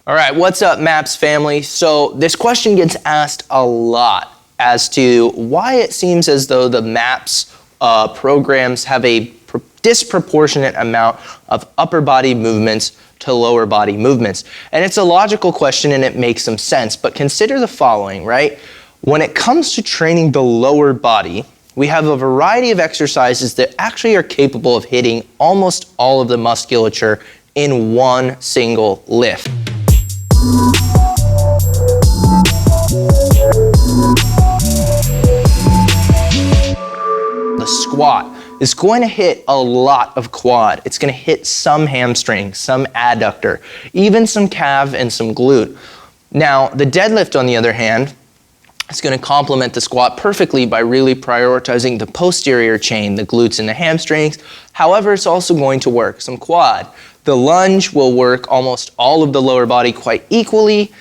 All right, what's up, MAPS family? So this question gets asked a lot as to why it seems as though the MAPS programs have a disproportionate amount of upper body movements to lower body movements. And it's a logical question and it makes some sense, but consider the following, right? When it comes to training the lower body, we have a variety of exercises that actually are capable of hitting almost all of the musculature in one single lift. The squat is going to hit a lot of quad. It's going to hit some hamstring, some adductor, even some calf and some glute. Now, the deadlift, on the other hand, is going to complement the squat perfectly by really prioritizing the posterior chain, the glutes and the hamstrings. However, it's also going to work some quad. The lunge will work almost all of the lower body quite equally.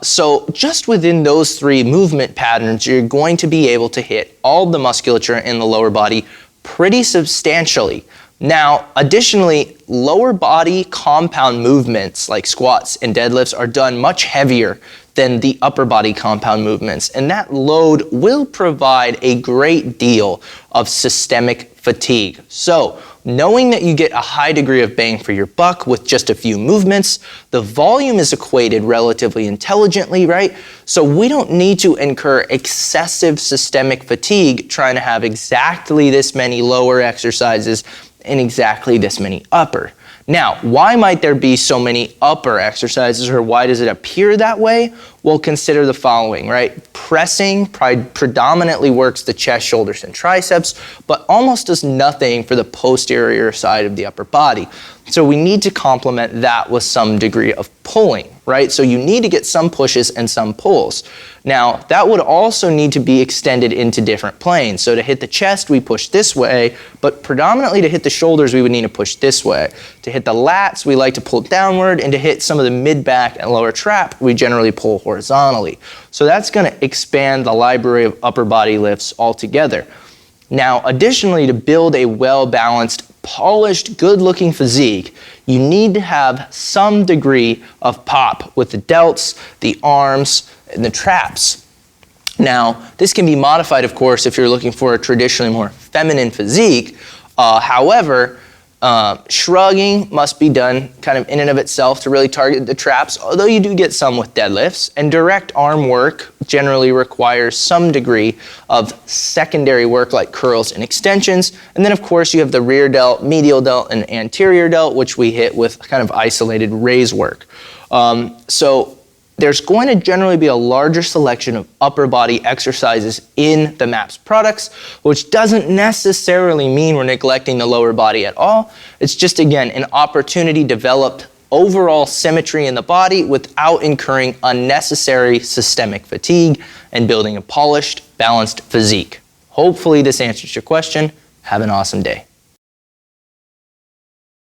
So just within those three movement patterns, you're going to be able to hit all the musculature in the lower body pretty substantially. Now, additionally, lower body compound movements like squats and deadlifts are done much heavier than the upper body compound movements, and that load will provide a great deal of systemic fatigue. So, knowing that you get a high degree of bang for your buck with just a few movements, the volume is equated relatively intelligently, right? So we don't need to incur excessive systemic fatigue trying to have exactly this many lower exercises and exactly this many upper. Now, why might there be so many upper exercises, or why does it appear that way? Well, consider the following, right? Pressing predominantly works the chest, shoulders, and triceps, but almost does nothing for the posterior side of the upper body. So we need to complement that with some degree of pulling, right? So you need to get some pushes and some pulls. Now, that would also need to be extended into different planes. So to hit the chest, we push this way, but predominantly to hit the shoulders, we would need to push this way. To hit the lats, we like to pull downward, and to hit some of the mid-back and lower trap, we generally pull horizontally. So that's going to expand the library of upper body lifts altogether. Now, additionally, to build a well-balanced, polished, good-looking physique, you need to have some degree of pop with the delts, the arms, and the traps. Now, this can be modified, of course, if you're looking for a traditionally more feminine physique. However, shrugging must be done kind of in and of itself to really target the traps, although you do get some with deadlifts, and direct arm work generally requires some degree of secondary work like curls and extensions. And then, of course, you have the rear delt, medial delt, and anterior delt, which we hit with kind of isolated raise work. So there's going to generally be a larger selection of upper body exercises in the MAPS products, which doesn't necessarily mean we're neglecting the lower body at all. It's just, again, an opportunity to develop overall symmetry in the body without incurring unnecessary systemic fatigue and building a polished, balanced physique. Hopefully this answers your question. Have an awesome day.